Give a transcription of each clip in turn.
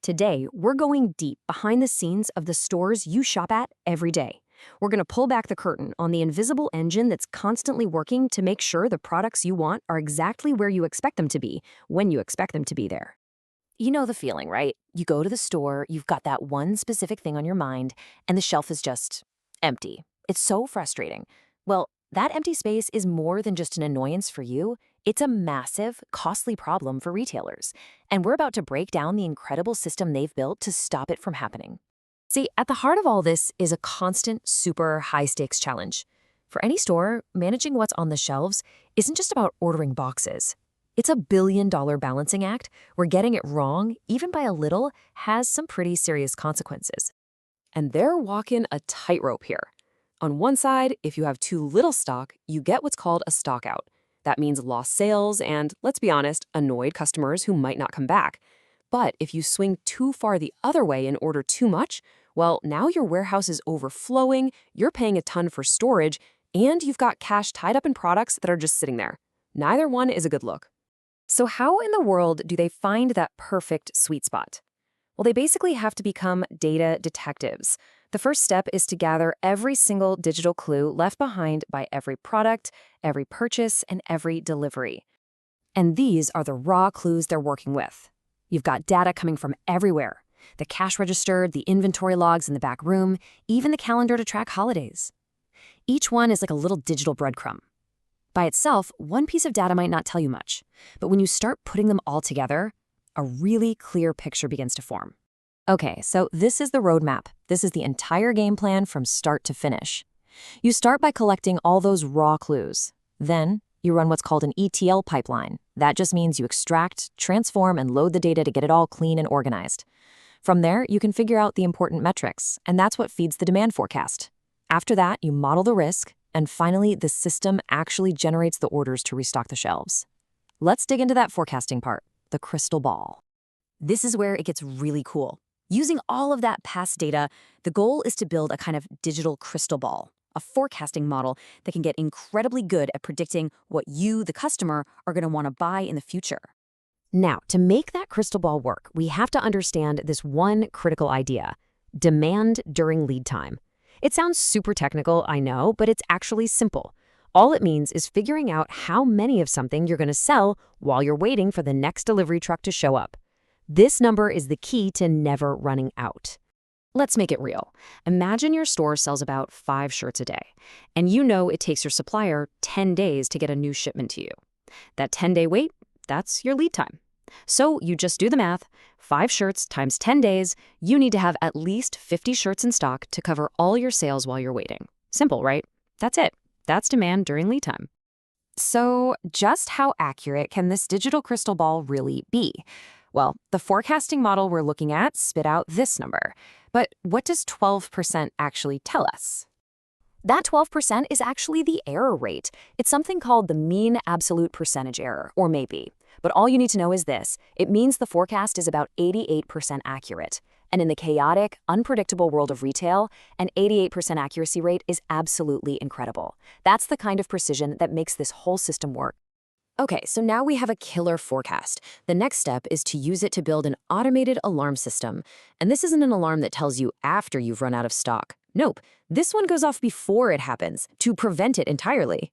Today, we're going deep behind the scenes of the stores you shop at every day. We're going to pull back the curtain on the invisible engine that's constantly working to make sure the products you want are exactly where you expect them to be, when you expect them to be there. You know the feeling, right? You go to the store, you've got that one specific thing on your mind, and the shelf is just empty. It's so frustrating. Well, that empty space is more than just an annoyance for you. It's a massive, costly problem for retailers. And we're about to break down the incredible system they've built to stop it from happening. See, at the heart of all this is a constant, super high-stakes challenge. For any store, managing what's on the shelves isn't just about ordering boxes. It's a billion-dollar balancing act where getting it wrong, even by a little, has some pretty serious consequences. And they're walking a tightrope here. On one side, if you have too little stock, you get what's called a stockout. That means lost sales and, let's be honest, annoyed customers who might not come back. But if you swing too far the other way and order too much, well, now your warehouse is overflowing, you're paying a ton for storage, and you've got cash tied up in products that are just sitting there. Neither one is a good look. So how in the world do they find that perfect sweet spot? Well, they basically have to become data detectives. The first step is to gather every single digital clue left behind by every product, every purchase, and every delivery. And these are the raw clues they're working with. You've got data coming from everywhere. The cash register, the inventory logs in the back room, even the calendar to track holidays. Each one is like a little digital breadcrumb. By itself, one piece of data might not tell you much, but when you start putting them all together, a really clear picture begins to form. Okay, so this is the roadmap. This is the entire game plan from start to finish. You start by collecting all those raw clues. Then, you run what's called an ETL pipeline. That just means you extract, transform, and load the data to get it all clean and organized. From there, you can figure out the important metrics, and that's what feeds the demand forecast. After that, you model the risk, and finally, the system actually generates the orders to restock the shelves. Let's dig into that forecasting part, the crystal ball. This is where it gets really cool. Using all of that past data, the goal is to build a kind of digital crystal ball, a forecasting model that can get incredibly good at predicting what you, the customer, are going to want to buy in the future. Now, to make that crystal ball work, we have to understand this one critical idea: demand during lead time. It sounds super technical, I know, but it's actually simple. All it means is figuring out how many of something you're going to sell while you're waiting for the next delivery truck to show up. This number is the key to never running out. Let's make it real. Imagine your store sells about 5 shirts a day, and you know it takes your supplier 10 days to get a new shipment to you. That 10-day wait, that's your lead time. So you just do the math. 5 shirts times 10 days, you need to have at least 50 shirts in stock to cover all your sales while you're waiting. Simple, right? That's it. That's demand during lead time. So just how accurate can this digital crystal ball really be? Well, the forecasting model we're looking at spit out this number. But what does 12% actually tell us? That 12% is actually the error rate. It's something called the mean absolute percentage error, or maybe. But all you need to know is this: it means the forecast is about 88% accurate. And in the chaotic, unpredictable world of retail, an 88% accuracy rate is absolutely incredible. That's the kind of precision that makes this whole system work. Okay, so now we have a killer forecast. The next step is to use it to build an automated alarm system. And this isn't an alarm that tells you after you've run out of stock. Nope, this one goes off before it happens, to prevent it entirely.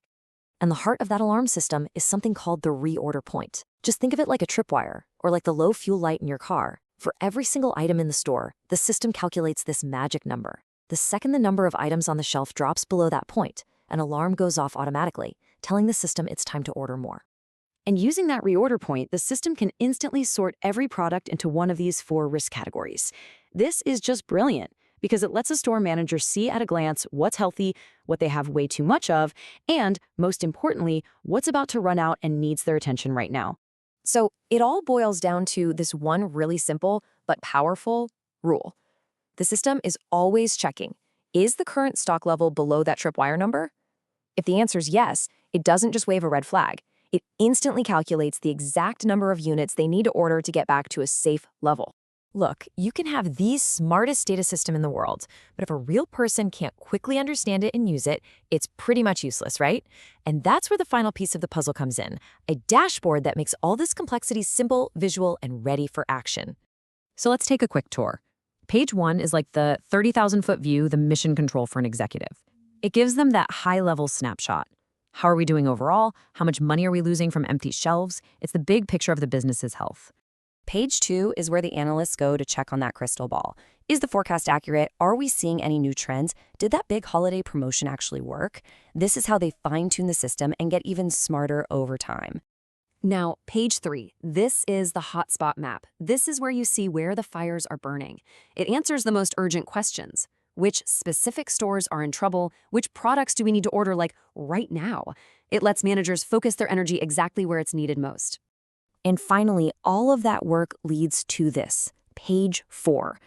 And the heart of that alarm system is something called the reorder point. Just think of it like a tripwire, or like the low fuel light in your car. For every single item in the store, the system calculates this magic number. The second the number of items on the shelf drops below that point, an alarm goes off automatically, telling the system it's time to order more. And using that reorder point, the system can instantly sort every product into one of these 4 risk categories. This is just brilliant because it lets a store manager see at a glance what's healthy, what they have way too much of, and, most importantly, what's about to run out and needs their attention right now. So it all boils down to this one really simple but powerful rule. The system is always checking, is the current stock level below that tripwire number? If the answer is yes, it doesn't just wave a red flag. It instantly calculates the exact number of units they need to order to get back to a safe level. Look, you can have the smartest data system in the world, but if a real person can't quickly understand it and use it, it's pretty much useless, right? And that's where the final piece of the puzzle comes in, a dashboard that makes all this complexity simple, visual, and ready for action. So let's take a quick tour. Page 1 is like the 30,000-foot view, the mission control for an executive. It gives them that high-level snapshot. How are we doing overall? How much money are we losing from empty shelves? It's the big picture of the business's health. Page 2 is where the analysts go to check on that crystal ball. Is the forecast accurate? Are we seeing any new trends? Did that big holiday promotion actually work? This is how they fine-tune the system and get even smarter over time. Now, page 3. This is the hotspot map. This is where you see where the fires are burning. It answers the most urgent questions. Which specific stores are in trouble? Which products do we need to order, like, right now? It lets managers focus their energy exactly where it's needed most. And finally, all of that work leads to this, page 4.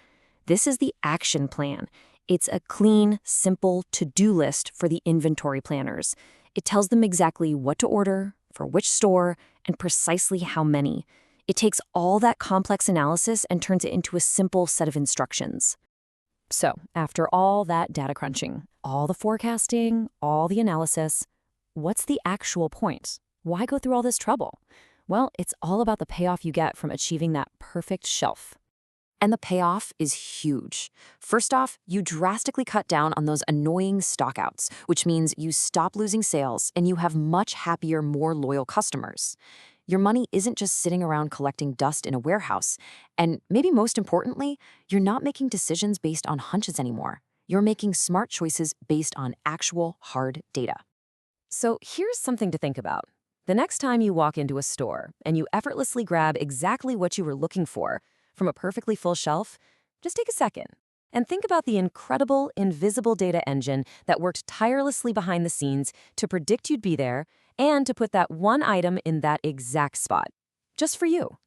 This is the action plan. It's a clean, simple to-do list for the inventory planners. It tells them exactly what to order, for which store, and precisely how many. It takes all that complex analysis and turns it into a simple set of instructions. So, after all that data crunching, all the forecasting, all the analysis, what's the actual point? Why go through all this trouble? Well, it's all about the payoff you get from achieving that perfect shelf. And the payoff is huge. First off, you drastically cut down on those annoying stockouts, which means you stop losing sales and you have much happier, more loyal customers. Your money isn't just sitting around collecting dust in a warehouse. And maybe most importantly, you're not making decisions based on hunches anymore. You're making smart choices based on actual hard data. So here's something to think about. The next time you walk into a store and you effortlessly grab exactly what you were looking for from a perfectly full shelf, just take a second and think about the incredible invisible data engine that worked tirelessly behind the scenes to predict you'd be there and to put that one item in that exact spot, just for you.